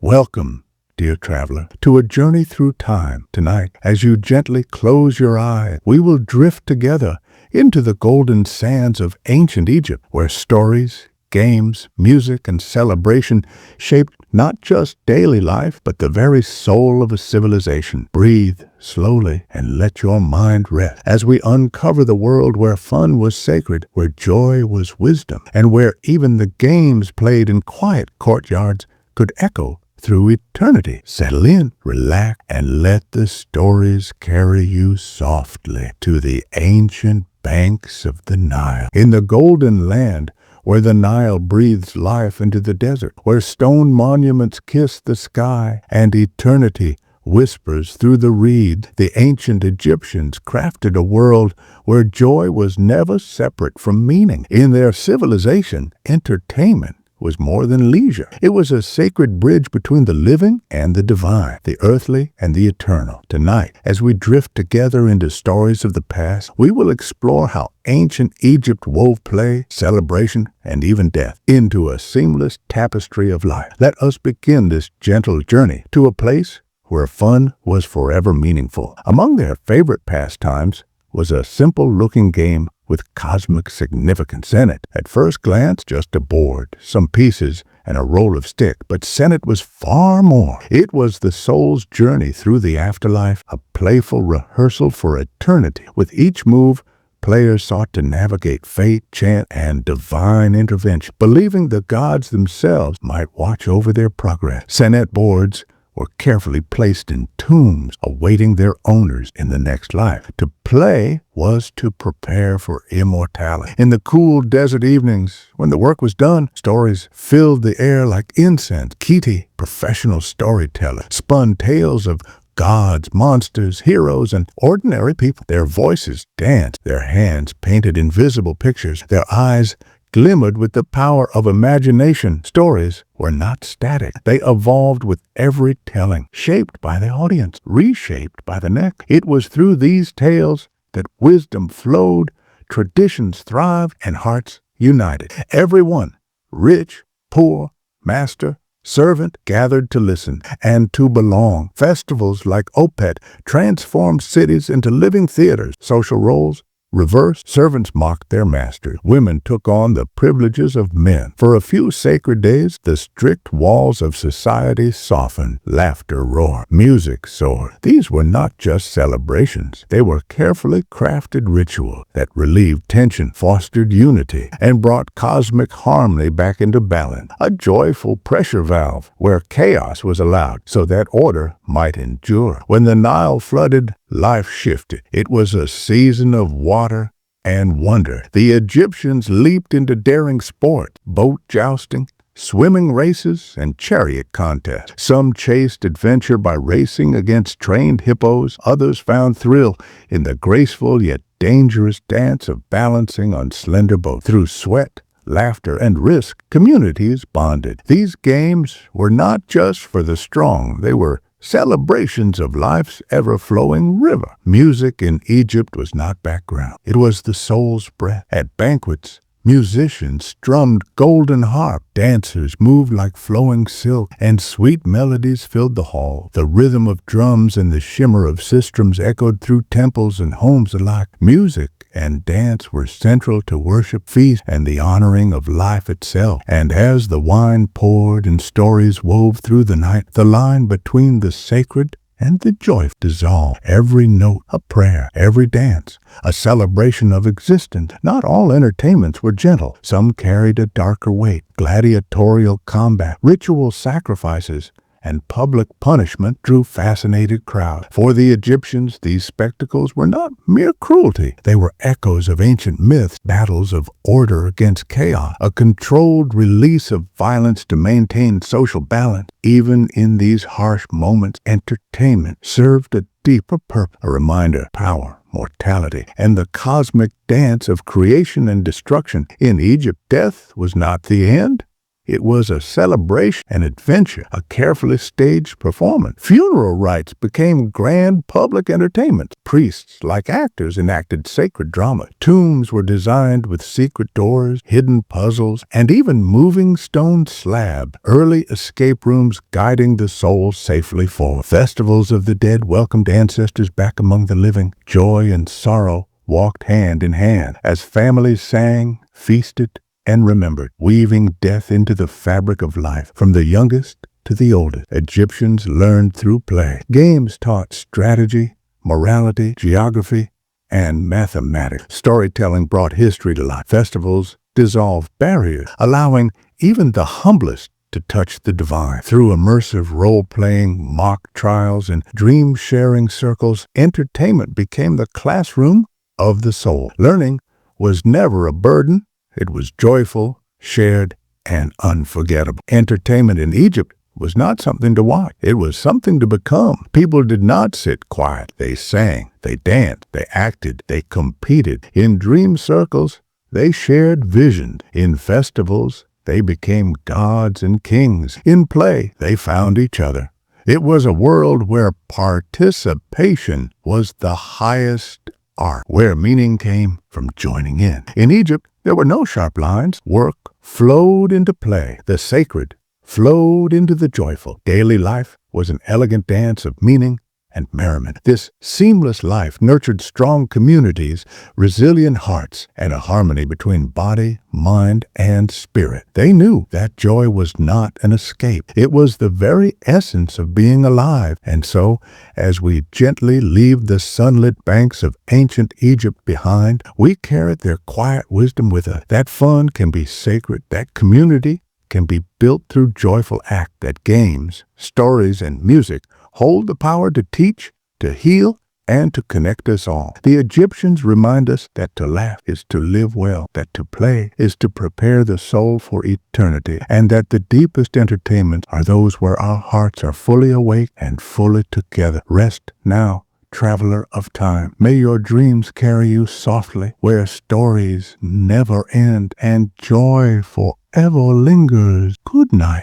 Welcome, dear traveler, to a journey through time. Tonight, as you gently close your eyes, we will drift together into the golden sands of ancient Egypt, where stories, games, music, and celebration shaped not just daily life, but the very soul of a civilization. Breathe slowly and let your mind rest as we uncover the world where fun was sacred, where joy was wisdom, and where even the games played in quiet courtyards could echo through eternity. Settle in, relax, and let the stories carry you softly to the ancient banks of the Nile. In the golden land where the Nile breathes life into the desert, where stone monuments kiss the sky and eternity whispers through the reed, the ancient Egyptians crafted a world where joy was never separate from meaning. In their civilization, entertainment was more than leisure. It was a sacred bridge between the living and the divine, the earthly and the eternal. Tonight, as we drift together into stories of the past, we will explore how ancient Egypt wove play, celebration, and even death into a seamless tapestry of life. Let us begin this gentle journey to a place where fun was forever meaningful. Among their favorite pastimes was a simple-looking game with cosmic significance. Senet, at first glance, just a board, some pieces, and a roll of stick, but Senet was far more. It was the soul's journey through the afterlife, a playful rehearsal for eternity. With each move, players sought to navigate fate, chance, and divine intervention, believing the gods themselves might watch over their progress. Senet boards were carefully placed in tombs, awaiting their owners in the next life. To play was to prepare for immortality. In the cool desert evenings, when the work was done, stories filled the air like incense. Kiti, professional storyteller, spun tales of gods, monsters, heroes, and ordinary people. Their voices danced, their hands painted invisible pictures, their eyes glimmered with the power of imagination. Stories were not static. They evolved with every telling, shaped by the audience, reshaped by the next. It was through these tales that wisdom flowed, traditions thrived, and hearts united. Everyone, rich, poor, master, servant, gathered to listen and to belong. Festivals like Opet transformed cities into living theaters. Social roles reversed, servants mocked their masters. Women took on the privileges of men. For a few sacred days, the strict walls of society softened. Laughter roared. Music soared. These were not just celebrations. They were carefully crafted rituals that relieved tension, fostered unity, and brought cosmic harmony back into balance. A joyful pressure valve where chaos was allowed so that order might endure. When the Nile flooded, life shifted. It was a season of water and wonder. The Egyptians leaped into daring sport, boat jousting, swimming races, and chariot contests. Some chased adventure by racing against trained hippos. Others found thrill in the graceful yet dangerous dance of balancing on slender boats. Through sweat, laughter, and risk, communities bonded. These games were not just for the strong. They were celebrations of life's ever-flowing river. Music in Egypt was not background. It was the soul's breath. At banquets, musicians strummed golden harp. Dancers moved like flowing silk, and sweet melodies filled the hall. The rhythm of drums and the shimmer of sistrums echoed through temples and homes alike. Music and dance were central to worship, feast, and the honoring of life itself. And as the wine poured and stories wove through the night, the line between the sacred and the joy dissolved. Every note a prayer, every dance a celebration of existence. Not all entertainments were gentle. Some carried a darker weight. Gladiatorial combat, ritual sacrifices, and public punishment drew fascinated crowds. For the Egyptians, these spectacles were not mere cruelty. They were echoes of ancient myths, battles of order against chaos, a controlled release of violence to maintain social balance. Even in these harsh moments, entertainment served a deeper purpose, a reminder of power, mortality, and the cosmic dance of creation and destruction. In Egypt, death was not the end. It was a celebration, an adventure, a carefully staged performance. Funeral rites became grand public entertainments. Priests, like actors, enacted sacred drama. Tombs were designed with secret doors, hidden puzzles, and even moving stone slabs. Early escape rooms guiding the soul safely forward. Festivals of the dead welcomed ancestors back among the living. Joy and sorrow walked hand in hand as families sang, feasted, and remembered, weaving death into the fabric of life. From the youngest to the oldest, Egyptians learned through play. Games taught strategy, morality, geography, and mathematics. Storytelling brought history to life. Festivals dissolved barriers, allowing even the humblest to touch the divine. Through immersive role-playing, mock trials, and dream-sharing circles, entertainment became the classroom of the soul. Learning was never a burden. It was joyful, shared, and unforgettable. Entertainment in Egypt was not something to watch. It was something to become. People did not sit quiet. They sang, they danced, they acted, they competed. In dream circles, they shared visions. In festivals, they became gods and kings. In play, they found each other. It was a world where participation was the highest art, where meaning came from joining in. In Egypt, there were no sharp lines. Work flowed into play. The sacred flowed into the joyful. Daily life was an elegant dance of meaning and merriment. This seamless life nurtured strong communities, resilient hearts, and a harmony between body, mind, and spirit. They knew that joy was not an escape. It was the very essence of being alive. And so, as we gently leave the sunlit banks of ancient Egypt behind, we carry their quiet wisdom with us. That fun can be sacred. That community can be built through joyful act. That games, stories, and music hold the power to teach, to heal, and to connect us all. The Egyptians remind us that to laugh is to live well, that to play is to prepare the soul for eternity, and that the deepest entertainments are those where our hearts are fully awake and fully together. Rest now, traveler of time. May your dreams carry you softly, where stories never end and joy forever lingers. Good night.